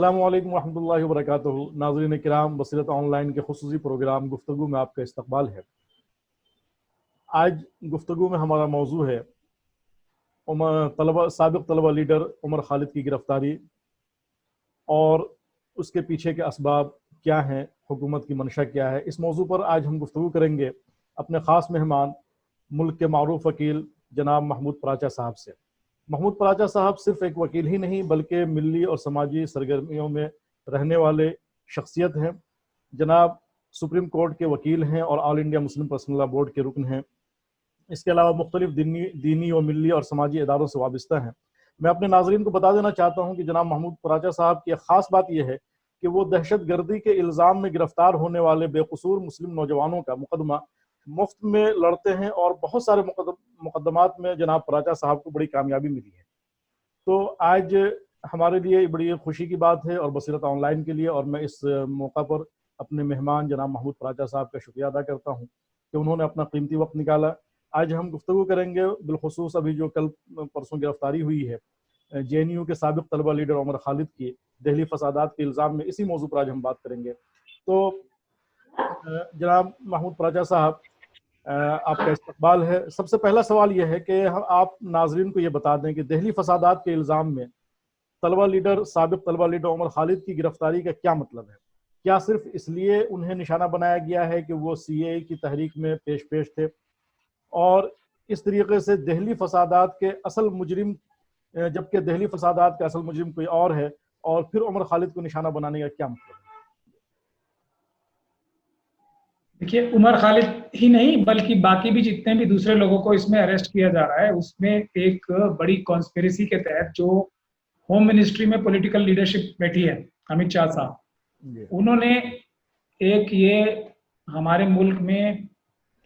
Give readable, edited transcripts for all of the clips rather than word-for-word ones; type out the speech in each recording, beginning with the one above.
अस्सलामु अलैकुम रहमतुल्लाहि व बरकातुहू। नाज़रीन किराम, बसीरत ऑनलाइन के खुसूसी प्रोग्राम गुफ्तगू में आपका इस्तकबाल है। आज गुफ्तगू में हमारा मौजू है साबिक़ तलबा लीडर उमर खालिद की गिरफ्तारी और उसके पीछे के असबाब क्या हैं, हुकूमत की मंशा क्या है। इस मौजू पर आज हम गुफ्तगू करेंगे अपने ख़ास मेहमान मुल्क के मारूफ वकील जनाब महमूद पराचा साहब से। महमूद पराचा साहब सिर्फ एक वकील ही नहीं बल्कि मिली और समाजी सरगर्मियों में रहने वाले शख्सियत हैं। जनाब सुप्रीम कोर्ट के वकील हैं और all India Muslim personal law board के रुकन हैं। इसके अलावा मुख्तलिफ दीनी और मिली और समाजी इदारों से वाबस्ता हैं। मैं अपने नाजरीन को बता देना चाहता हूँ कि जनाब महमूद पराचा साहब की ख़ास बात यह है कि वो दहशत गर्दी के इल्ज़ाम में गिरफ्तार होने वाले बेकसूर मुस्लिम नौजवानों का मुकदमा मुफ्त में लड़ते हैं और बहुत सारे मुकदमात में जनाब पराचा साहब को बड़ी कामयाबी मिली है। तो आज हमारे लिए बड़ी खुशी की बात है और बसीरत ऑनलाइन के लिए, और मैं इस मौका पर अपने मेहमान जनाब महमूद पराचा साहब का शुक्रिया अदा करता हूँ कि उन्होंने अपना कीमती वक्त निकाला। आज हम गुफ्तगू करेंगे बिलखुसूस अभी जो कल परसों गिरफ्तारी हुई है JNU के साबिक़ तलबा लीडर उमर खालिद की दहली फसादात के इल्ज़ाम में। इसी मौजू पर आज हम बात करेंगे। तो जनाब महमूद पराचा साहब, आपका इस्तकबाल है। सबसे पहला सवाल यह है कि आप नाजरीन को ये बता दें कि दहली फसादात के इल्ज़ाम में साबिक़ तलबा लीडर उमर खालिद की गिरफ्तारी का क्या मतलब है? क्या सिर्फ इसलिए उन्हें निशाना बनाया गया है कि वो CAA की तहरीक में पेश थे, और इस तरीके से दहली फसादात के असल मुजरिम, जबकि दहली फसादात का असल मुजरिम कोई और है, और फिर उमर खालिद को निशाना बनाने का क्या मतलब है? देखिए, उमर खालिद ही नहीं बल्कि बाकी भी जितने भी दूसरे लोगों को इसमें अरेस्ट किया जा रहा है, उसमें एक बड़ी कॉन्स्पिरेसी के तहत जो होम मिनिस्ट्री में पॉलिटिकल लीडरशिप बैठी है, अमित शाह साहब, उन्होंने एक ये हमारे मुल्क में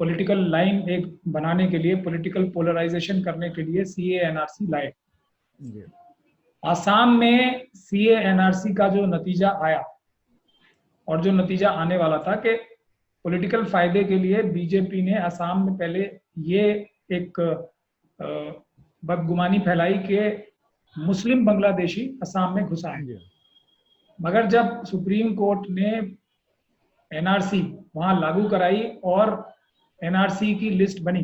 पॉलिटिकल लाइन एक बनाने के लिए, पॉलिटिकल पोलराइजेशन करने के लिए CAA NRC लाए। आसाम में CAA NRC का जो नतीजा आया और जो नतीजा आने वाला था कि पॉलिटिकल फायदे के लिए बीजेपी ने आसाम में पहले ये एक बदगुमानी फैलाई कि मुस्लिम बांग्लादेशी आसाम में घुसा है। मगर जब सुप्रीम कोर्ट ने NRC वहां लागू कराई और NRC की लिस्ट बनी,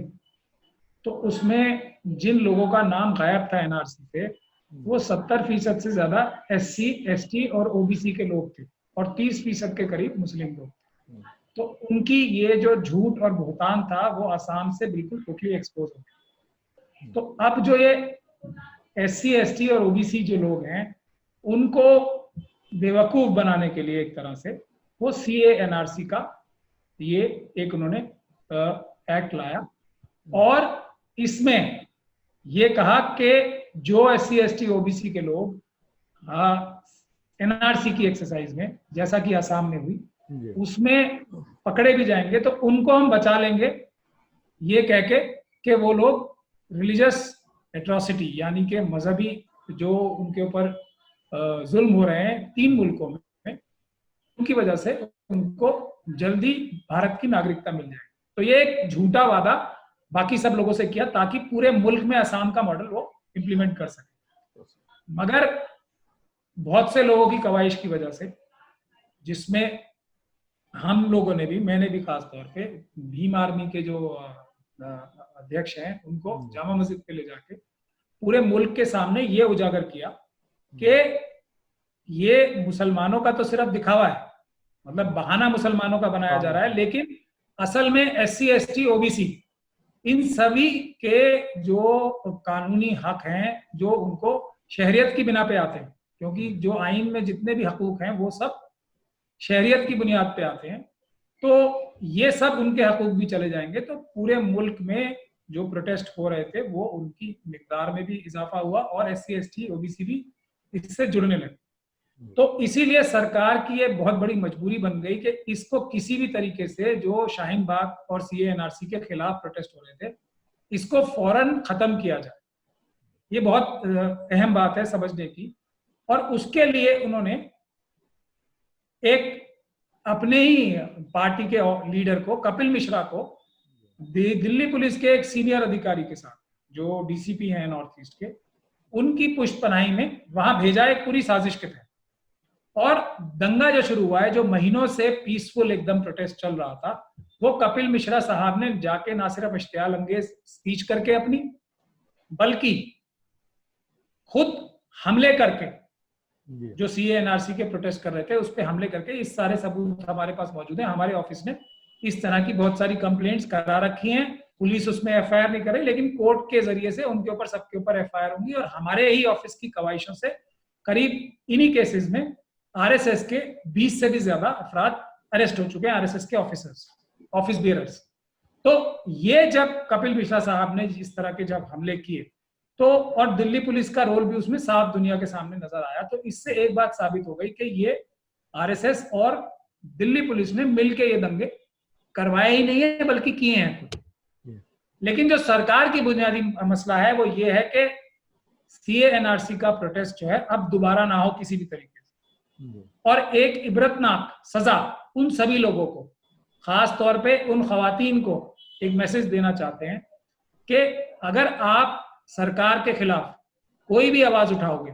तो उसमें जिन लोगों का नाम गायब था NRC से, वो 70% से ज्यादा SC, ST और OBC के लोग थे और 30% के करीब मुस्लिम लोग थे। तो उनकी ये जो झूठ और भुगतान था वो आसाम से बिल्कुल टोटली एक्सपोज हो गया। तो अब जो ये SC, ST और OBC जो लोग हैं, उनको बेवकूफ बनाने के लिए एक तरह से वो CAA NRC का ये एक उन्होंने एक्ट लाया और इसमें ये कहा कि जो SC, ST, OBC के लोग NRC की एक्सरसाइज में, जैसा कि आसाम में हुई, उसमें पकड़े भी जाएंगे तो उनको हम बचा लेंगे, ये कह के कि वो लोग रिलीजियस एट्रोसिटी यानी कि मजहबी जो उनके ऊपर जुल्म हो रहे हैं 3 मुल्कों में, उनकी वजह से उनको जल्दी भारत की नागरिकता मिल जाए। तो ये एक झूठा वादा बाकी सब लोगों से किया ताकि पूरे मुल्क में आसाम का मॉडल वो इंप्लीमेंट कर सके। मगर बहुत से लोगों की कवाइश की वजह से, जिसमें हम लोगों ने भी, मैंने भी खास तौर पे भीम आर्मी के जो अध्यक्ष हैं उनको जामा मस्जिद पे ले जाके पूरे मुल्क के सामने ये उजागर किया कि ये मुसलमानों का तो सिर्फ दिखावा है, मतलब बहाना मुसलमानों का बनाया जा रहा है, लेकिन असल में SC, ST, OBC इन सभी के जो कानूनी हक हैं, जो उनको शहरियत की बिना पे आते हैं, क्योंकि जो आइन में जितने भी हकूक हैं वो सब शहरियत की बुनियाद पे आते हैं, तो ये सब उनके हकूक भी चले जाएंगे। तो पूरे मुल्क में जो प्रोटेस्ट हो रहे थे वो उनकी मिकदार में भी इजाफा हुआ और SC, ST, OBC भी इससे जुड़ने लगे। तो इसीलिए सरकार की ये बहुत बड़ी मजबूरी बन गई कि इसको किसी भी तरीके से, जो शाहीन बाग और CAA NRC के खिलाफ प्रोटेस्ट हो रहे थे, इसको फौरन खत्म किया जाए। ये बहुत अहम बात है समझने की। और उसके लिए उन्होंने एक अपने ही पार्टी के लीडर को, कपिल मिश्रा को, दिल्ली पुलिस के एक सीनियर अधिकारी के साथ, जो DCP हैं नॉर्थ ईस्ट के, उनकी पुष्टपनाही में वहां भेजा एक पूरी साजिश के तहत। और दंगा जो शुरू हुआ है, जो महीनों से पीसफुल एकदम प्रोटेस्ट चल रहा था, वो कपिल मिश्रा साहब ने जाके ना सिर्फ इश्तियाल अंगेज स्पीच करके अपनी, बल्कि खुद हमले करके, जो सीए एनआरसी के प्रोटेस्ट कर रहे थे उस पर हमले करके, इस सारे सबूत हमारे पास मौजूद है। हमारे ऑफिस ने इस तरह की बहुत सारी कंप्लेंट्स करा रखी हैं, पुलिस उसमें एफआईआर नहीं करे, लेकिन कोर्ट के जरिए से उनके ऊपर, सबके ऊपर एफआईआर होंगी। और हमारे ही ऑफिस की कवाइशों से करीब इन्हीं केसेस में आरएसएस के 20 से भी ज्यादा अफराद अरेस्ट हो चुके हैं, आरएसएस के ऑफिसर्स, ऑफिस बियरर्स। तो ये जब कपिल मिश्रा साहब ने इस तरह के जब हमले किए, तो और दिल्ली पुलिस का रोल भी उसमें साफ दुनिया के सामने नजर आया, तो इससे एक बात साबित हो गई कि ये आरएसएस और दिल्ली पुलिस ने मिलकर ये दंगे करवाए ही नहीं है, बल्कि किए हैं। लेकिन जो सरकार की बुनियादी मसला है वो ये है कि सीए एनआरसी का प्रोटेस्ट जो है अब दोबारा ना हो किसी भी तरीके से, और एक इबरतनाक सजा उन सभी लोगों को, खास तौर पे उन खवातीन को एक मैसेज देना चाहते हैं कि अगर आप सरकार के खिलाफ कोई भी आवाज उठाओगे,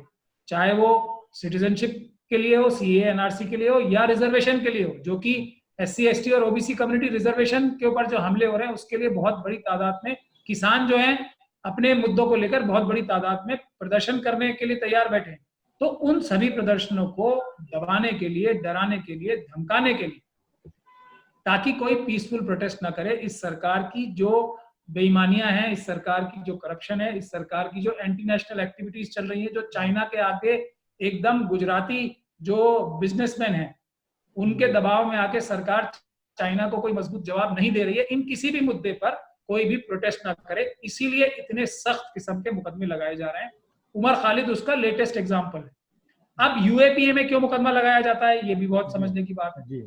चाहे वो सिटीजनशिप के लिए हो, सीए एनआरसी के लिए हो, या रिजर्वेशन के लिए हो, जो कि एससी एसटी और ओबीसी कम्युनिटी रिजर्वेशन के ऊपर जो हमले हो रहे हैं उसके लिए बहुत बड़ी तादाद में किसान जो हैं अपने मुद्दों को लेकर बहुत बड़ी तादाद में प्रदर्शन करने के लिए तैयार बैठे हैं। तो उन सभी प्रदर्शनों को दबाने के लिए, डराने के लिए, धमकाने के लिए, ताकि कोई पीसफुल प्रोटेस्ट ना करे, इस सरकार की जो बेईमानियां हैं, इस सरकार की जो करप्शन है, इस सरकार की जो एंटी नेशनल एक्टिविटीज चल रही है, जो चाइना के आगे एकदम गुजराती जो बिजनेसमैन हैं उनके दबाव में आके सरकार चाइना को कोई मजबूत जवाब नहीं दे रही है, इन किसी भी मुद्दे पर कोई भी प्रोटेस्ट ना करे, इसीलिए इतने सख्त किस्म के मुकदमे लगाए जा रहे हैं। उमर खालिद उसका लेटेस्ट एग्जाम्पल है। अब यूएपीए में क्यों मुकदमा लगाया जाता है, ये भी बहुत समझने की बात है।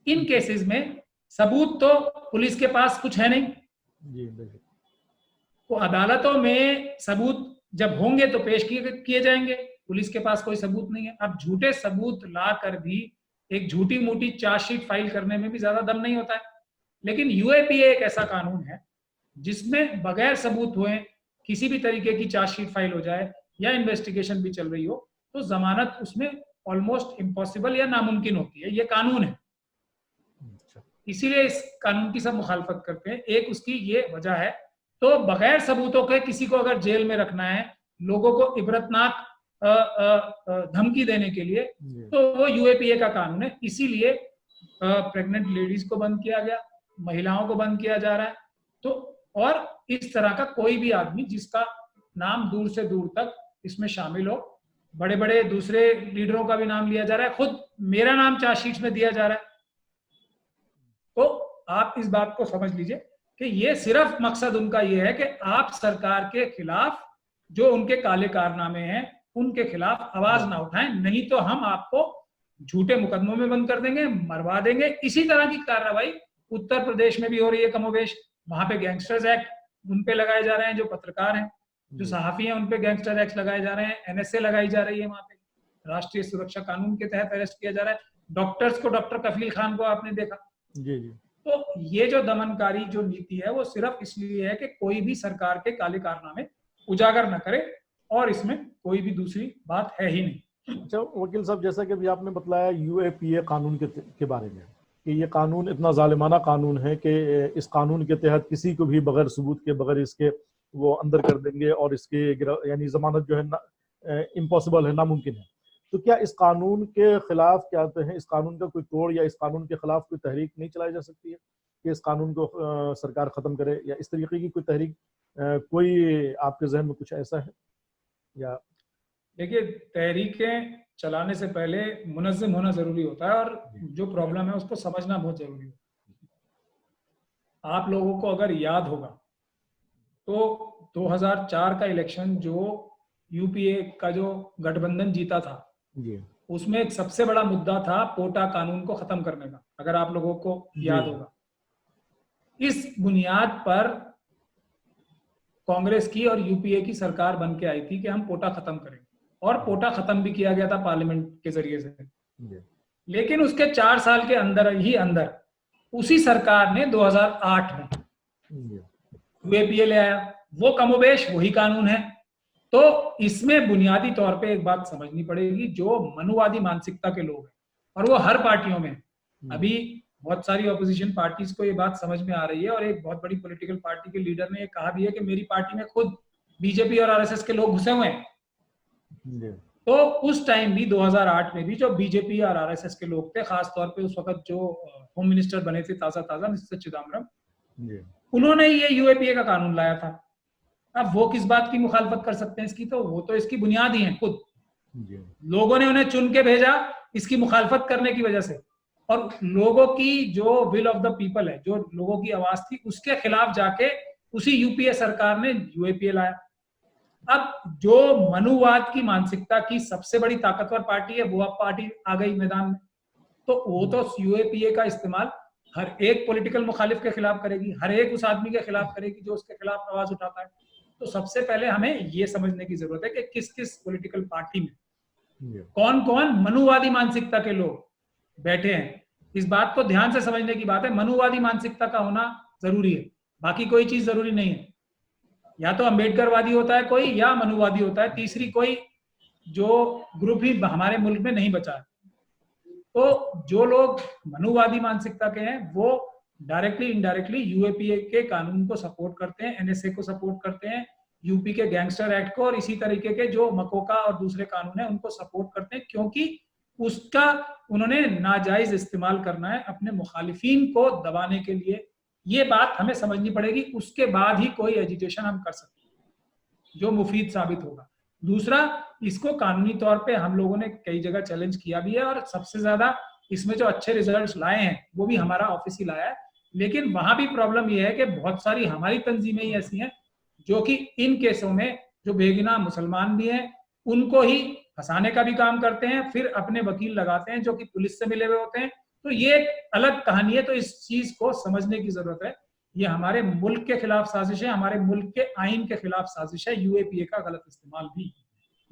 इन केसेस में सबूत तो पुलिस के पास कुछ है नहीं, तो अदालतों में सबूत जब होंगे तो पेश किए जाएंगे, पुलिस के पास कोई सबूत नहीं है। अब झूठे सबूत ला कर भी एक झूठी मोटी चार्जशीट फाइल करने में भी ज्यादा दम नहीं होता है। लेकिन यूएपीए एक ऐसा कानून है जिसमें बगैर सबूत हुए किसी भी तरीके की चार्जशीट फाइल हो जाए या इन्वेस्टिगेशन भी चल रही हो तो जमानत उसमें ऑलमोस्ट इम्पॉसिबल या नामुमकिन होती है। ये कानून है, इसीलिए इस कानून की सब मुखालफत करते हैं। एक उसकी ये वजह है। तो बगैर सबूतों के किसी को अगर जेल में रखना है, लोगों को इबरतनाक धमकी देने के लिए, तो वो यूएपीए का कानून है। इसीलिए प्रेग्नेंट लेडीज को बंद किया गया, महिलाओं को बंद किया जा रहा है। तो और इस तरह का कोई भी आदमी जिसका नाम दूर से दूर तक इसमें शामिल हो, बड़े बड़े दूसरे लीडरों का भी नाम लिया जा रहा है, खुद मेरा नाम चार्जशीट में दिया जा रहा है। तो आप इस बात को समझ लीजिए कि ये सिर्फ मकसद उनका ये है कि आप सरकार के खिलाफ जो उनके काले कारनामे हैं उनके खिलाफ आवाज ना उठाएं, नहीं तो हम आपको झूठे मुकदमों में बंद कर देंगे, मरवा देंगे। इसी तरह की कार्रवाई उत्तर प्रदेश में भी हो रही है कमोबेश। वहां पे गैंगस्टर्स एक्ट उन पे लगाए जा रहे हैं, जो पत्रकार हैं, जो सहाफी हैं, उन पे गैंगस्टर एक्ट लगाए जा रहे हैं, एनएसए लगाई जा रही है, वहां पे राष्ट्रीय सुरक्षा कानून के तहत अरेस्ट किया जा रहा है। डॉक्टर्स को, डॉक्टर कफील खान को आपने देखा। जी जी। तो ये जो दमनकारी जो नीति है वो सिर्फ इसलिए है कि कोई भी सरकार के काले कारनामे उजागर न करे, और इसमें कोई भी दूसरी बात है ही नहीं। अच्छा वकील साहब, जैसा कि अभी आपने बताया यूएपीए कानून के बारे में कि ये कानून इतना जालिमाना कानून है कि इस कानून के तहत किसी को भी बगैर सबूत के, बगैर इसके वो अंदर कर देंगे, और इसके यानी जमानत जो है इम्पॉसिबल है, नामुमकिन है। तो क्या इस कानून के खिलाफ, क्या कहते हैं, इस कानून का कोई तोड़ या इस कानून के खिलाफ कोई तहरीक नहीं चलाई जा सकती है कि इस कानून को सरकार खत्म करे, या इस तरीके की कोई तहरीक कोई आपके जहन में कुछ ऐसा है? या देखिए, तहरीकें चलाने से पहले मुनज़्ज़म होना जरूरी होता है, और जो प्रॉब्लम है उसको समझना बहुत जरूरी होता है। आप लोगों को अगर याद होगा तो 2004 का इलेक्शन जो यूपीए का जो गठबंधन जीता था, उसमें एक सबसे बड़ा मुद्दा था पोटा कानून को खत्म करने का, अगर आप लोगों को याद होगा। इस बुनियाद पर कांग्रेस की और यूपीए की सरकार बन के आई थी कि हम पोटा खत्म करेंगे, और पोटा खत्म भी किया गया था पार्लियामेंट के जरिए से। लेकिन उसके 4 साल के अंदर ही अंदर उसी सरकार ने 2008 में यूएपीए ले आया। वो कमोबेश वही कानून है। तो इसमें बुनियादी तौर पे एक बात समझनी पड़ेगी, जो मनुवादी मानसिकता के लोग हैं और वो हर पार्टियों में, अभी बहुत सारी ऑपोजिशन पार्टीज को ये बात समझ में आ रही है और एक बहुत बड़ी पॉलिटिकल पार्टी के लीडर ने ये कहा भी है कि मेरी पार्टी में खुद बीजेपी और आरएसएस के लोग घुसे हुए हैं। तो उस टाइम भी 2008 में भी जो बीजेपी और आरएसएस के लोग थे, खासतौर पे उस वक्त जो होम मिनिस्टर बने थे ताजा मिस्टर चिदम्बरम, उन्होंने ये यूएपीए का कानून लाया था। अब वो किस बात की मुखालफत कर सकते हैं इसकी? तो वो तो इसकी बुनियाद ही है खुद। लोगों ने उन्हें चुन के भेजा इसकी मुखालफत करने की वजह से, और लोगों की जो विल ऑफ द पीपल है, जो लोगों की आवाज थी, उसके खिलाफ जाके उसी यूपीए सरकार ने यूएपीए लाया। अब जो मनुवाद की मानसिकता की सबसे बड़ी ताकतवर पार्टी है, वो अब पार्टी आ गई मैदान में, तो वो तो यूएपीए का इस्तेमाल हर एक पॉलिटिकल मुखालिफ के खिलाफ करेगी, हर एक उस आदमी के खिलाफ करेगी जो उसके खिलाफ आवाज उठाता है। तो सबसे पहले हमें ये समझने की जरूरत है कि किस किस पॉलिटिकल पार्टी में कौन कौन मनुवादी मानसिकता के लोग बैठे हैं। इस बात को ध्यान से समझने की बात है। मनुवादी मानसिकता का होना जरूरी है, बाकी कोई चीज जरूरी नहीं है। या तो अम्बेडकरवादी होता है कोई, या मनुवादी होता है, तीसरी कोई जो ग्रुप ही हमारे मुल्क में नहीं बचा है। तो जो लोग मनुवादी मानसिकता के हैं वो डायरेक्टली इनडायरेक्टली यूएपीए के कानून को सपोर्ट करते हैं, एनएसए को सपोर्ट करते हैं, यूपी के गैंगस्टर एक्ट को, और इसी तरीके के जो मकोका और दूसरे कानून है उनको सपोर्ट करते हैं, क्योंकि उसका उन्होंने नाजायज इस्तेमाल करना है अपने मुखालिफिन को दबाने के लिए। ये बात हमें समझनी पड़ेगी, उसके बाद ही कोई एजिटेशन हम कर सकते हैं जो मुफीद साबित होगा। दूसरा, इसको कानूनी तौर पे हम लोगों ने कई जगह चैलेंज किया भी है, और सबसे ज्यादा इसमें जो अच्छे रिजल्ट्स लाए हैं वो भी हमारा ऑफिस ही लाया है। लेकिन वहां भी प्रॉब्लम यह है कि बहुत सारी हमारी तंजीमें ही ऐसी हैं जो कि इन केसों में जो बेगुनाह मुसलमान भी हैं उनको ही फंसाने का भी काम करते हैं, फिर अपने वकील लगाते हैं जो कि पुलिस से मिले हुए होते हैं। तो ये एक अलग कहानी है। तो इस चीज को समझने की जरूरत है। ये हमारे मुल्क के खिलाफ साजिश है, हमारे मुल्क के आइन के खिलाफ साजिश है, यूएपीए का गलत इस्तेमाल भी,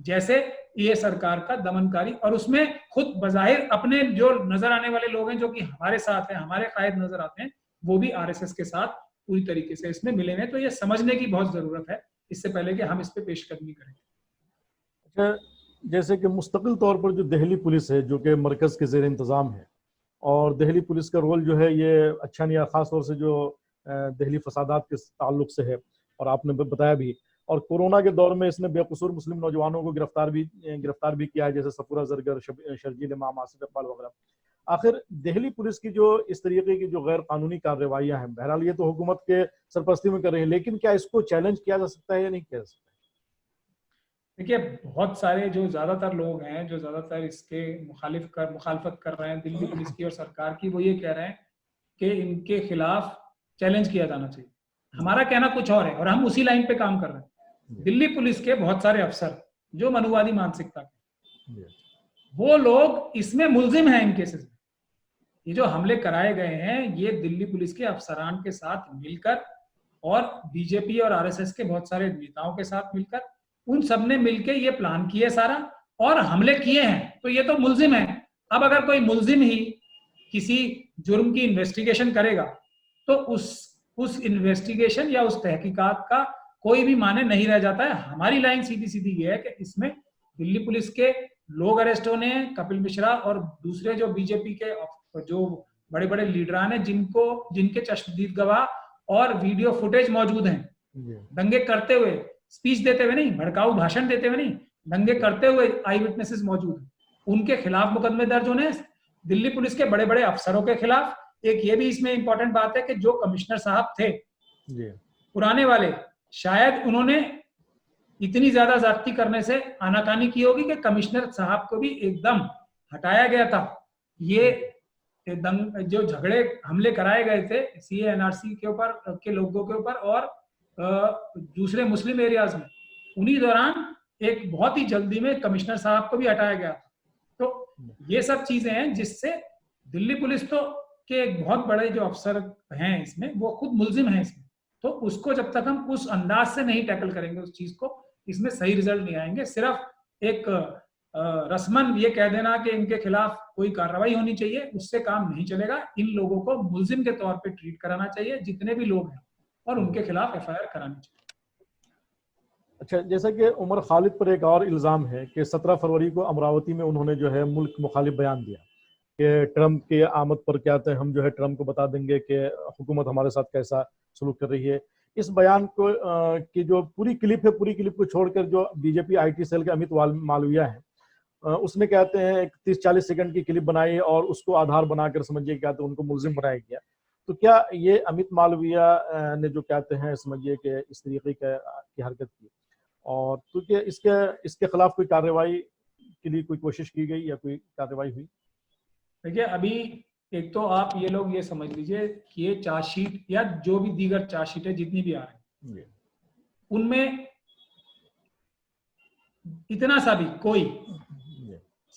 जैसे ये सरकार का दमनकारी। और उसमें खुद बजाहिर अपने जो नजर आने वाले लोग हैं जो कि हमारे साथ हैं, हमारे कायद नजर आते हैं, वो भी आरएसएस के साथ पूरी तरीके से इसमें मिले हैं। तो ये समझने की बहुत जरूरत है इससे पहले कि हम इस पे पेशकदमी करें। अच्छा, जैसे कि मुस्तकिल तौर पर जो दिल्ली पुलिस है जो कि मरकज के ज़ेर इंतज़ाम है, और दिल्ली पुलिस का रोल जो है ये अच्छा नहीं है, ख़ास तौर से जो दिल्ली फसादात के ताल्लुक से है, और आपने बताया भी। और कोरोना के दौर में इसने बेकसूर मुस्लिम नौजवानों को गिरफ्तार भी किया है, जैसे सफूरा जरगर, शर्जील इमाम, आसिफ इकबाल वगैरह। आखिर दिल्ली पुलिस की जो इस तरीके की जो गैर कानूनी कार्रवाइयाँ हैं, बहरहाल ये तो हुकूमत के सरपरस्ती में कर रही है, लेकिन क्या इसको चैलेंज किया जा सकता है या नहीं किया जा सकता? देखिए, बहुत सारे जो ज्यादातर लोग हैं जो ज्यादातर इसके मुखालफत कर रहे हैं दिल्ली पुलिस की और सरकार की, वो ये कह रहे हैं कि इनके खिलाफ चैलेंज किया जाना चाहिए। हमारा कहना कुछ और है और हम उसी लाइन पे काम कर रहे हैं। दिल्ली पुलिस के बहुत सारे अफसर जो मनुवादी मानसिकता के, वो लोग इसमें मुलजिम हैं इन केसेस में। ये जो हमले कराए गए हैं ये दिल्ली पुलिस के अफसरान के साथ मिलकर और बीजेपी और आरएसएस के बहुत सारे नेताओं के साथ मिलकर, उन सब ने मिलकर ये प्लान किए सारा और हमले किए हैं। तो ये तो मुलजिम है। अब अगर कोई मुलजिम ही किसी जुर्म की इन्वेस्टिगेशन करेगा तो उस इन्वेस्टिगेशन या उस तहकीकात का कोई भी माने नहीं रह जाता है। हमारी लाइन सीधी सीधी ये है कि इसमें दिल्ली पुलिस के लोग अरेस्ट होने हैं, कपिल मिश्रा और दूसरे जो बीजेपी के जो बड़े बड़े लीडरान हैं जिनके चश्मदीद गवाह और वीडियो फुटेज मौजूद हैं, दंगे करते हुए, स्पीच देते हुए नहीं, भड़काऊ भाषण देते हुए नहीं, दंगे करते हुए आई विटनेसेस मौजूद हैं, उनके खिलाफ मुकदमे दर्ज होने। दिल्ली पुलिस के बड़े बड़े अफसरों के खिलाफ। एक ये भी इसमें इंपॉर्टेंट बात है कि जो कमिश्नर साहब थे पुराने वाले, शायद उन्होंने इतनी ज्यादा ज्यादती करने से आनाकानी की होगी कि कमिश्नर साहब को भी एकदम हटाया गया था। ये जो झगड़े हमले कराए गए थे सीए एनआरसी के ऊपर के लोगों के ऊपर और दूसरे मुस्लिम एरियाज में, उन्हीं दौरान एक बहुत ही जल्दी में कमिश्नर साहब को भी हटाया गया। तो ये सब चीजें हैं जिससे दिल्ली पुलिस तो के एक बहुत बड़े जो अफसर हैं इसमें, वो खुद मुलजिम हैं इसमें। तो उसको जब तक हम उस अंदाज से नहीं टैकल करेंगे उस चीज को, इसमें सही रिजल्ट नहीं आएंगे। सिर्फ एक रस्मन ये कह देना कि इनके खिलाफ कोई कार्रवाई होनी चाहिए, उससे काम नहीं चलेगा। इन लोगों को मुलजिम के तौर पे ट्रीट कराना चाहिए जितने भी लोग हैं, और उनके खिलाफ एफआईआर करानी चाहिए। अच्छा, जैसा कि उमर खालिद पर एक और इल्ज़ाम है कि 17 फरवरी को अमरावती में उन्होंने जो है मुल्क मुखालिफ बयान दिया कि ट्रंप के आमद पर क्या कहते हैं, हम जो है ट्रंप को बता देंगे कि हुकूमत हमारे साथ कैसा सलूक कर रही है। इस बयान को की जो पूरी क्लिप है, पूरी क्लिप को छोड़कर जो बीजेपी आईटी सेल के अमित मालविया है, उसने कहते हैं एक 30-40 सेकंड की क्लिप बनाई और उसको आधार बनाकर समझिए क्या तो उनको मुलजिम बनाया गया। तो क्या ये अमित मालविया ने जो कहते हैं समझिए कि इस तरीके की हरकत की, और तो क्या इसके इसके खिलाफ कोई कार्रवाई के लिए कोई कोशिश की गई या कोई कार्रवाई हुई? देखिए, अभी एक तो आप ये लोग ये समझ लीजिए कि ये चार्जशीट या जो भी दीगर चार्जशीट है जितनी भी आ रही है, उनमें इतना सा भी कोई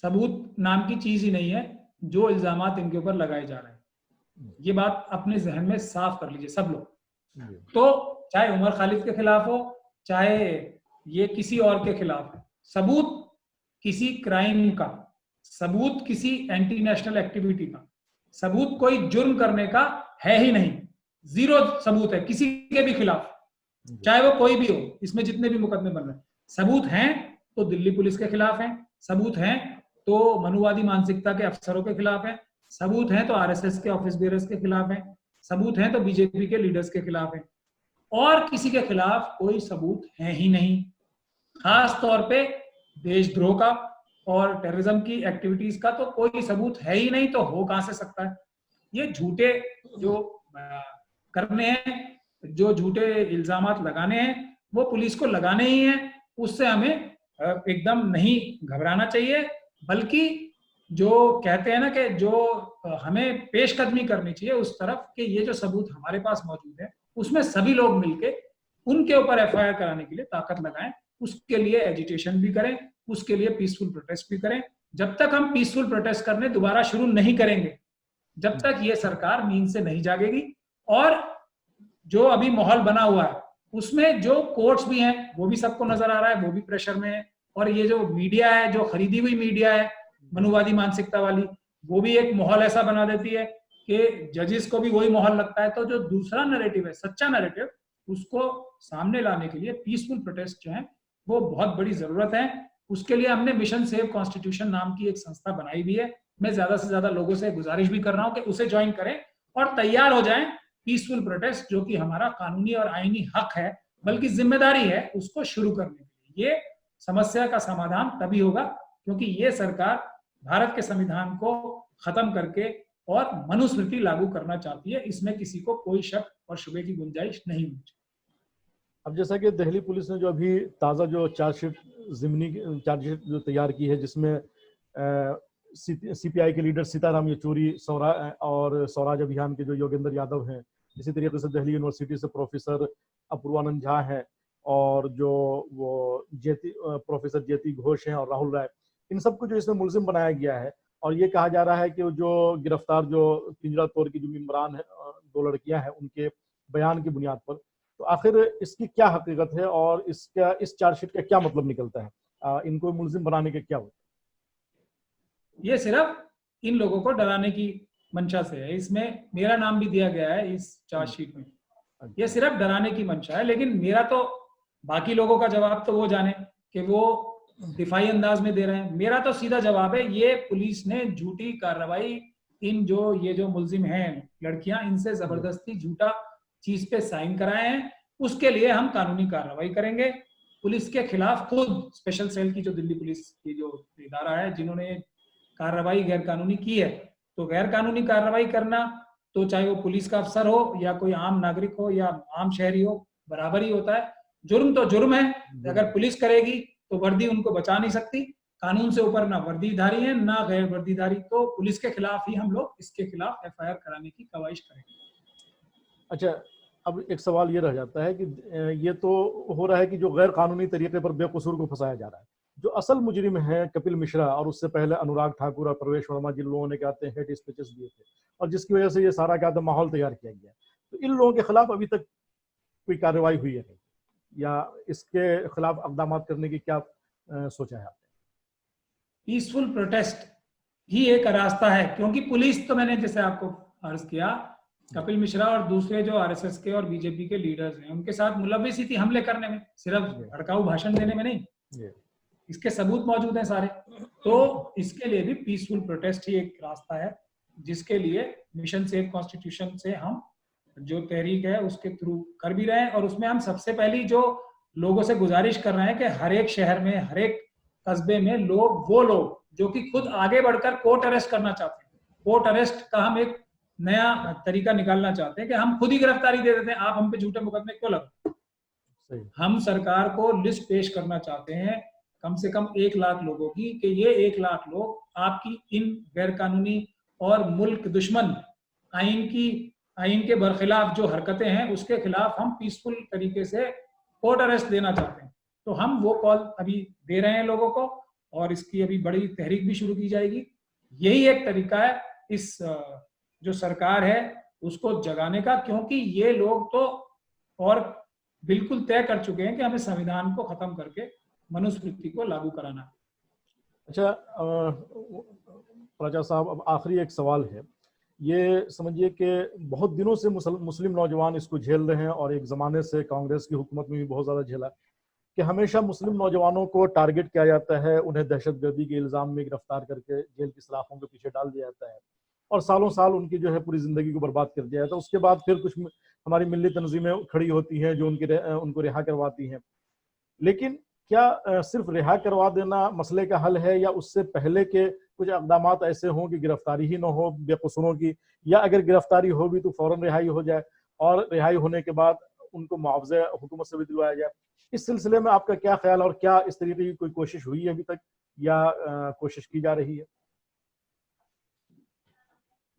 सबूत नाम की चीज ही नहीं है जो इल्जामात इनके ऊपर लगाए जा रहे हैं। ये बात अपने जहन में साफ कर लीजिए सब लोग। तो चाहे उमर खालिद के खिलाफ हो, चाहे ये किसी और के खिलाफ हो, सबूत किसी क्राइम का, सबूत किसी एंटी नेशनल एक्टिविटी का, सबूत कोई जुर्म करने का है ही नहीं। जीरो सबूत है किसी के भी खिलाफ, चाहे वो कोई भी हो। इसमें जितने भी मुकदमे बन रहे हैं, सबूत हैं तो दिल्ली पुलिस के खिलाफ हैं, सबूत हैं तो मनुवादी मानसिकता के अफसरों के खिलाफ है, सबूत हैं तो आरएसएस के ऑफिस बेयरर्स के खिलाफ है, सबूत हैं तो बीजेपी के लीडर्स के खिलाफ है, और किसी के खिलाफ कोई सबूत है ही नहीं। खास तौर पे देशद्रोह का और टेररिज्म की एक्टिविटीज का तो कोई सबूत है ही नहीं, तो हो कहां से सकता है। ये झूठे जो करने हैं, जो झूठे इल्जामात लगाने हैं, वो पुलिस को लगाने ही हैं। उससे हमें एकदम नहीं घबराना चाहिए, बल्कि जो कहते हैं ना कि जो हमें पेशकदमी करनी चाहिए उस तरफ कि ये जो सबूत हमारे पास मौजूद है उसमें सभी लोग मिलके उनके ऊपर एफआईआर कराने के लिए ताकत लगाएं, उसके लिए एजिटेशन भी करें, उसके लिए पीसफुल प्रोटेस्ट भी करें। जब तक हम पीसफुल प्रोटेस्ट करने दोबारा शुरू नहीं करेंगे, जब तक ये सरकार नींद से नहीं जागेगी। और जो अभी माहौल बना हुआ है उसमें जो कोर्ट्स भी हैं वो भी सबको नजर आ रहा है, वो भी प्रेशर में है, और ये जो मीडिया है, जो खरीदी हुई मीडिया है मनुवादी मानसिकता वाली, वो भी एक माहौल ऐसा बना देती है कि जजेस को भी वही माहौल लगता है। तो जो दूसरा नैरेटिव है, सच्चा नैरेटिव, उसको सामने लाने के लिए पीसफुल प्रोटेस्ट जो है वो बहुत बड़ी जरूरत है। उसके लिए हमने मिशन सेव कॉन्स्टिट्यूशन नाम की एक संस्था बनाई हुई है। मैं ज्यादा से ज्यादा लोगों से गुजारिश भी कर रहा हूँ कि उसे ज्वाइन करें और तैयार हो जाएं पीसफुल प्रोटेस्ट, जो कि हमारा कानूनी और आईनी हक है, बल्कि जिम्मेदारी है उसको शुरू करने के लिए। ये समस्या का समाधान तभी होगा क्योंकि ये सरकार भारत के संविधान को खत्म करके और मनुस्मृति लागू करना चाहती है। इसमें किसी को कोई शक और शुबे की गुंजाइश नहीं होनी चाहिए। अब जैसा कि दिल्ली पुलिस ने जो अभी ताज़ा जो चार्जशीट ज़िमनी चार्जशीट जो तैयार की है, जिसमें सीपीआई के लीडर सीताराम येचुरी और स्वराज अभियान के जो योगेंद्र यादव हैं, इसी तरीके से दिल्ली यूनिवर्सिटी से प्रोफेसर अपूर्वानंद झा हैं, और जो वो प्रोफेसर जेती घोष हैं और राहुल राय, इन सबको जो इसमें मुलजिम बनाया गया है। और ये कहा जा रहा है कि जो गिरफ्तार जो पिंजरा तोड़ की जो इमरान है, 2 लड़कियां हैं, उनके बयान की बुनियाद पर, तो आखिर इसकी क्या हकीकत है और इसका इस चार्जशीट का क्या मतलब निकलता है? इनको मुलजिम बनाने के क्या होता है? ये सिर्फ इन लोगों को डराने की मंशा से है। इसमें मेरा नाम भी दिया गया है इस चार्जशीट में। ये सिर्फ डराने की मंशा है, लेकिन मेरा तो बाकी लोगों का जवाब तो वो जाने कि वो दिफाई अंदाज में दे रहे हैं। मेरा तो सीधा जवाब है, ये पुलिस ने झूठी कार्रवाई, इन जो ये जो मुलजिम हैं लड़कियां, इनसे जबरदस्ती झूठा चीज पे साइन कराए हैं। उसके लिए हम कानूनी कार्रवाई करेंगे। पुलिस के खिलाफ खुद स्पेशल सेल की जो दिल्ली पुलिस की जो इदारा है, जिन्होंने कार्रवाई गैर कानूनी की है, तो गैर कानूनी कार्रवाई करना, तो चाहे वो पुलिस का अफसर हो या कोई आम नागरिक हो या आम शहरी हो, बराबर ही होता है। जुर्म तो जुर्म है। अगर पुलिस करेगी तो वर्दी उनको बचा नहीं सकती। कानून से ऊपर ना वर्दीधारी है ना गैर वर्दीधारी। तो पुलिस के खिलाफ ही हम लोग इसके खिलाफ एफआईआर कराने की कवाइश करेंगे। अच्छा, अब एक सवाल ये रह जाता है कि ये तो हो रहा है कि जो गैर कानूनी तरीके पर बेकसूर को फंसाया जा रहा है, जो असल मुजरिम है कपिल मिश्रा और उससे पहले अनुराग ठाकुर और प्रवेश वर्मा, जिन लोगों ने कहते हैं हेड स्पीचेस दिए थे और जिसकी वजह से ये सारा क्या माहौल तैयार किया गया, तो इन लोगों के खिलाफ अभी तक कोई कार्रवाई हुई है या इसके खिलाफ इक़दाम करने की क्या सोचा है आपने? पीसफुल प्रोटेस्ट ही एक रास्ता है, क्योंकि पुलिस तो मैंने जैसे आपको अर्ज किया कपिल मिश्रा और दूसरे जो आरएसएस के और बीजेपी के लीडर्स हैं उनके साथ मुलव्विस थी हमले करने में, सिर्फ भड़काऊ भाषण देने में नहीं। इसके सबूत मौजूद हैं सारे। तो इसके लिए भी पीसफुल प्रोटेस्ट ही एक रास्ता है, जिसके लिए मिशन सेव कॉन्स्टिट्यूशन से हम जो तहरीक है उसके थ्रू कर भी रहे हैं। और उसमें हम सबसे पहली जो लोगों से गुजारिश कर रहे हैं कि हर एक शहर में, हर एक कस्बे में वो लोग जो कि खुद आगे बढ़कर कोर्ट अरेस्ट करना चाहते हैं, कोर्ट अरेस्ट का हम एक नया तरीका निकालना चाहते हैं कि हम खुद ही गिरफ्तारी दे देते हैं, आप हम पे झूठे मुकदमे क्यों लगा। हम सरकार को लिस्ट पेश करना चाहते हैं कम से कम 1 लाख लोगों की, कि ये 1 लाख लोग आपकी इन गैरकानूनी और मुल्क दुश्मन आइन के बरखिलाफ जो हरकतें हैं उसके खिलाफ हम पीसफुल तरीके से कोर्ट अरेस्ट देना चाहते हैं। तो हम वो कॉल अभी दे रहे हैं लोगों को, और इसकी अभी बड़ी तहरीक भी शुरू की जाएगी। यही एक तरीका है इस जो सरकार है उसको जगाने का, क्योंकि ये लोग तो और बिल्कुल तय कर चुके हैं कि हमें संविधान को खत्म करके मनुस्मृति को लागू कराना है। अच्छा राजा साहब, अब आखिरी एक सवाल है। ये समझिए कि बहुत दिनों से मुस्लिम नौजवान इसको झेल रहे हैं, और एक ज़माने से कांग्रेस की हुकूमत में भी बहुत ज़्यादा झेला कि हमेशा मुस्लिम नौजवानों को टारगेट किया जाता है, उन्हें दहशतगर्दी के इल्ज़ाम में गिरफ्तार करके जेल की सलाखों के पीछे डाल दिया जाता है, और सालों साल उनकी जो है पूरी ज़िंदगी को बर्बाद कर दिया जाता है। उसके बाद फिर कुछ हमारी मिली तंजीमें खड़ी होती हैं जो उनको रिहा करवाती हैं। लेकिन क्या सिर्फ रिहा करवा देना मसले का हल है, या उससे पहले के कुछ इक़दामात ऐसे हों कि गिरफ्तारी ही न हो बेकसूरों की, या अगर गिरफ्तारी हो भी तो फौरन रिहाई हो जाए, और रिहाई होने के बाद उनको मुआवजा हुकूमत से भी दिलवाया जाए? इस सिलसिले में आपका क्या ख्याल, और क्या इस तरीके की कोई कोशिश हुई है अभी तक, या कोशिश की जा रही है?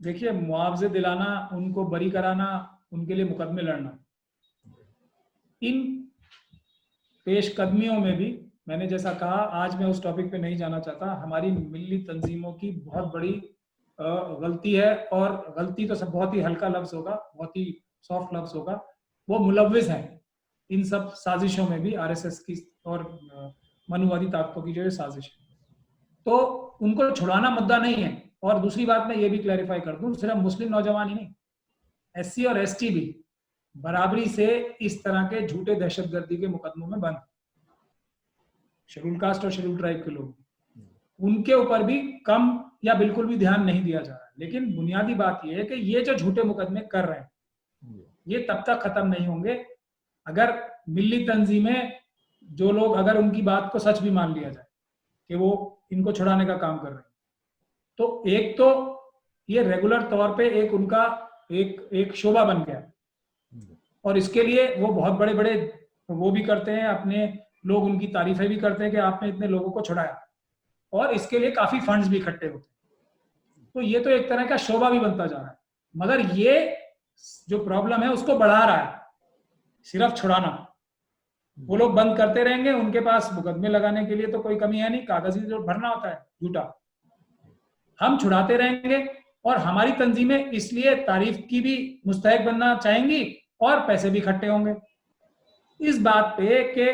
देखिए, मुआवजे दिलाना, उनको बरी कराना, उनके लिए मुकदमे लड़ना, इन पेशकदमियों में भी मैंने जैसा कहा, आज मैं उस टॉपिक पे नहीं जाना चाहता, हमारी मिली तंजीमों की बहुत बड़ी गलती है। और गलती तो सब बहुत ही हल्का लफ्ज होगा, बहुत ही सॉफ्ट लफ्ज होगा, वो मुलव्विस हैं इन सब साजिशों में भी, आरएसएस की और मनुवादी ताकतों की जो साजिश है। तो उनको छुड़ाना मुद्दा नहीं है। और दूसरी बात मैं ये भी क्लैरिफाई कर दूं, सिर्फ मुस्लिम नौजवान ही नहीं, एससी और एसटी भी बराबरी से इस तरह के झूठे दहशतगर्दी के मुकदमों में बंद। शेड्यूल कास्ट और शेड्यूल ट्राइब के लोग, उनके ऊपर भी कम या बिल्कुल भी ध्यान नहीं दिया जा रहा है। लेकिन बुनियादी बात यह है कि ये जो झूठे मुकदमे कर रहे हैं ये तब तक खत्म नहीं होंगे अगर मिली तंजीमें, जो लोग, अगर उनकी बात को सच भी मान लिया जाए कि वो इनको छुड़ाने का काम कर रहे हैं। तो एक तो ये रेगुलर तौर पे एक उनका एक शोभा बन गया, और इसके लिए वो बहुत बड़े बड़े वो भी करते हैं, अपने लोग उनकी तारीफें भी करते हैं कि आपने इतने लोगों को छुड़ाया, और इसके लिए काफी फंड्स भी इकट्ठे होते हैं। तो ये तो एक तरह का शोभा भी बनता जा रहा है, मगर ये जो प्रॉब्लम है उसको बढ़ा रहा है सिर्फ छुड़ाना। वो लोग बंद करते रहेंगे, उनके पास मुकदमे लगाने के लिए तो कोई कमी है नहीं, कागजी जो भरना होता है झूठा, हम छुड़ाते रहेंगे। और हमारी तंजीमें इसलिए तारीफ की भी मुस्तहक बनना चाहेंगी और पैसे भी इकट्ठे होंगे इस बात पे कि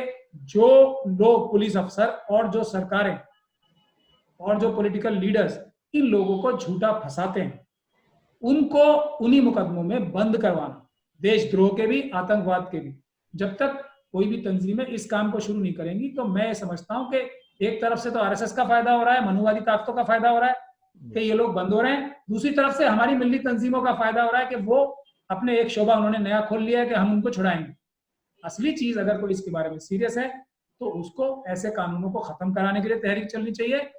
जो लोग, पुलिस अफसर और जो सरकारें और जो पॉलिटिकल लीडर्स इन लोगों को झूठा फंसाते हैं, उनको उन्हीं मुकदमों में बंद करवाना, देशद्रोह के भी, आतंकवाद के भी। जब तक कोई भी तंजीमें इस काम को शुरू नहीं करेंगी, तो मैं समझता हूं कि एक तरफ से तो आरएसएस का फायदा हो रहा है, मनुवादी ताकतों का फायदा हो रहा है कि ये लोग बंद हो रहे हैं, दूसरी तरफ से हमारी मिली तंजीमों का फायदा हो रहा है कि वो अपने एक शोभा उन्होंने नया खोल लिया है कि हम उनको छुड़ाएंगे। असली चीज, अगर कोई इसके बारे में सीरियस है तो उसको ऐसे कानूनों को खत्म कराने के लिए तहरीक चलनी चाहिए,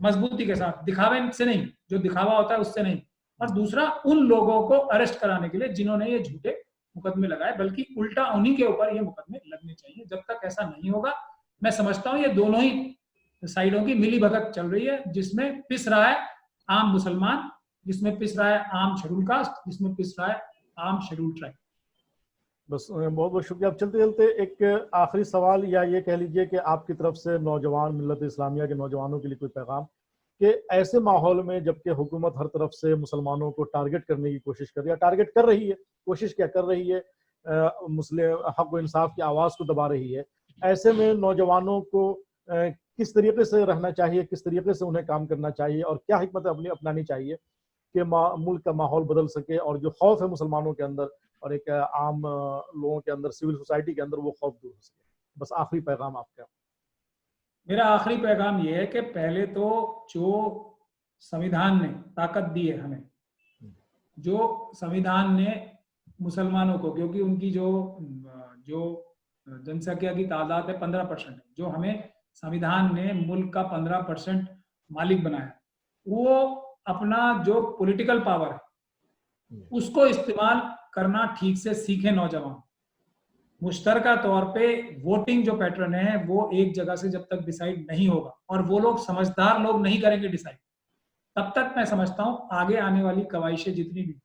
मजबूती के साथ, दिखावे से नहीं, जो दिखावा होता है उससे नहीं। और दूसरा, उन लोगों को अरेस्ट कराने के लिए जिन्होंने ये झूठे मुकदमे लगाए, बल्कि उल्टा उन्हीं के ऊपर ये मुकदमे लगने चाहिए। जब तक ऐसा नहीं होगा, मैं समझता हूँ ये दोनों ही साइडों की मिली भगत चल रही है, जिसमें पिस रहा है आम मुसलमान, जिसमें पिस रहा है आम शेड्यूल कास्ट, जिसमें पिस रहा है आम शेड्यूल ट्राइब। बस बहुत बहुत शुक्रिया। अब चलते चलते एक आखिरी सवाल, या ये कह लीजिए कि आपकी तरफ से नौजवान, मिल्लत इस्लामिया के नौजवानों के लिए कोई पैगाम, कि ऐसे माहौल में जबकि हुकूमत हर तरफ से मुसलमानों को टारगेट करने की कोशिश कर रही है, टारगेट कर रही है, कोशिश क्या कर रही है, मुस्लिम हक व इंसाफ की आवाज़ को दबा रही है, ऐसे में नौजवानों को किस तरीके से रहना चाहिए, किस तरीके से उन्हें काम करना चाहिए, और क्या हिकमत अपनी अपनानी चाहिए के मुल्क का माहौल बदल सके और जो खौफ है मुसलमानों के अंदर और एक आम लोगों के अंदर, सिविल सोसाइटी के अंदर, वो खौफ दूर हो सके। बस आखिरी पैगाम आपका। मेरा आखिरी पैगाम ये है कि पहले तो जो संविधान ने ताकत दी है हमें, जो संविधान ने मुसलमानों को, क्योंकि उनकी जो जनसंख्या की तादाद है 15% है, जो हमें संविधान ने मुल्क का 15% मालिक बनाया, वो अपना जो पॉलिटिकल पावर है उसको इस्तेमाल करना ठीक से सीखे नौजवान। मुश्तरका तौर पे वोटिंग जो पैटर्न है वो एक जगह से जब तक डिसाइड नहीं होगा और वो लोग समझदार लोग नहीं करेंगे डिसाइड, तब तक मैं समझता हूं आगे आने वाली कवाइशें जितनी भी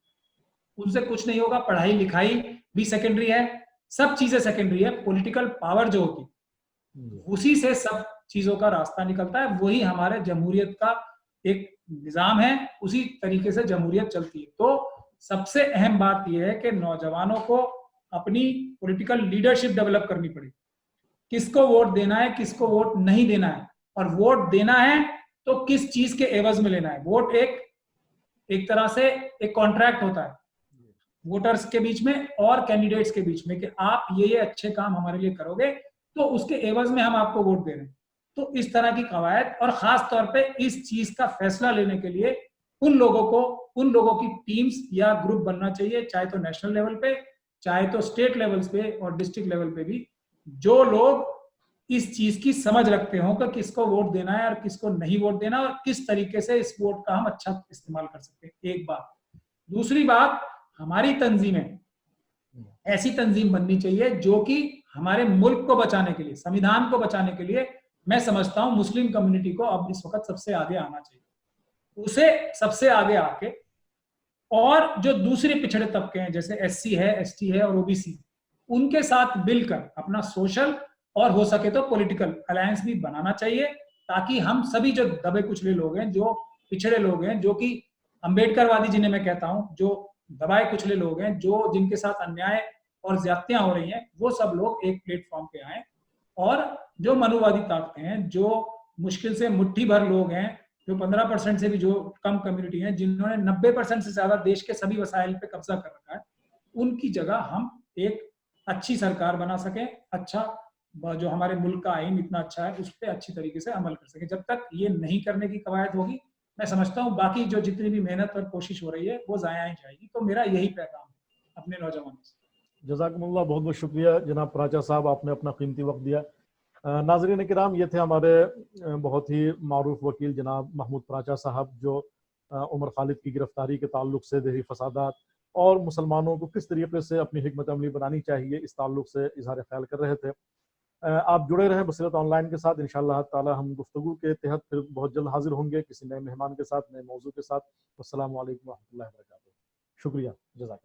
उनसे कुछ नहीं होगा। पढ़ाई लिखाई भी सेकेंडरी है, सब चीजें सेकेंडरी है। पॉलिटिकल पावर जो होती उसी से सब चीजों का रास्ता निकलता है। वही हमारे जमहूरियत का एक निजाम है, उसी तरीके से जमहूरियत चलती है। तो सबसे अहम बात यह है कि नौजवानों को अपनी पॉलिटिकल लीडरशिप डेवलप करनी पड़ेगी। किसको वोट देना है, किसको वोट नहीं देना है, और वोट देना है तो किस चीज के एवज में लेना है। वोट एक तरह से एक कॉन्ट्रैक्ट होता है वोटर्स के बीच में और कैंडिडेट्स के बीच में कि आप ये अच्छे काम हमारे लिए करोगे तो उसके एवज में हम आपको वोट दे रहे हैं। तो इस तरह की कवायद, और खास तौर पे इस चीज का फैसला लेने के लिए उन लोगों की टीम्स या ग्रुप बनना चाहिए, चाहे तो नेशनल लेवल पे, चाहे तो स्टेट लेवल्स पे और डिस्ट्रिक्ट लेवल पे भी, जो लोग इस चीज की समझ रखते हो कि किसको वोट देना है और किसको नहीं वोट देना और किस तरीके से इस वोट का हम अच्छा इस्तेमाल कर सकते हैं। एक बात। दूसरी बात, हमारी तंजीमें ऐसी तंजीम बननी चाहिए जो कि हमारे मुल्क को बचाने के लिए, संविधान को बचाने के लिए, मैं समझता हूं मुस्लिम कम्युनिटी को अब इस वक्त सबसे आगे आना चाहिए। उसे सबसे आगे आके, और जो दूसरे पिछड़े तबके हैं जैसे एससी है, एसटी है और ओबीसी, उनके साथ मिलकर अपना सोशल और हो सके तो पॉलिटिकल अलायंस भी बनाना चाहिए, ताकि हम सभी जो दबे कुचले लोग हैं, जो पिछड़े लोग हैं, जो कि अंबेडकरवादी जिन्हें मैं कहता हूं, जो दबाए कुचले लोग हैं, जो जिनके साथ अन्याय और ज्यादतियां हो रही हैं, वो सब लोग एक प्लेटफॉर्म पे आए। और जो मनुवादी ताकतें हैं, जो मुश्किल से मुट्ठी भर लोग हैं, जो 15% से भी जो कम कम्युनिटी है, जिन्होंने 90% से ज्यादा देश के सभी वसाइल पे कब्जा कर रखा है, उनकी जगह हम एक अच्छी सरकार बना सकें, अच्छा जो हमारे मुल्क का आइन इतना अच्छा है उस पर अच्छी तरीके से अमल कर सकें। जब तक ये नहीं करने की कवायद होगी, मैं समझता हूँ बाकी जो जितनी भी मेहनत और कोशिश हो रही है वो जाया ही जाएगी। तो मेरा यही पैगाम है अपने नौजवानों से। जज़ाकुमुल्लाह, बहुत बहुत शुक्रिया जनाब प्राचा साहब, आपने अपना कीमती वक्त दिया। नाज़रीन किराम, ये थे हमारे बहुत ही मारूफ वकील जनाब महमूद प्राचा साहब, जो उमर खालिद की गिरफ्तारी के ताल्लुक से देही फसादात और मुसलमानों को किस तरीके से अपनी हिकमत अमली बनानी चाहिए इस ताल्लुक से इजहार ख्याल कर रहे थे। आप जुड़े रहें बसीरत ऑनलाइन के साथ। इंशाअल्लाह ताला हम गुफ्तगू के तहत फिर बहुत जल्द हाजिर होंगे किसी नए मेहमान के साथ, नए मौजू के साथ। अस्सलामु अलैकुम व रहमतुल्लाहि व बरकातुहू। शुक्रिया, जज़ाक।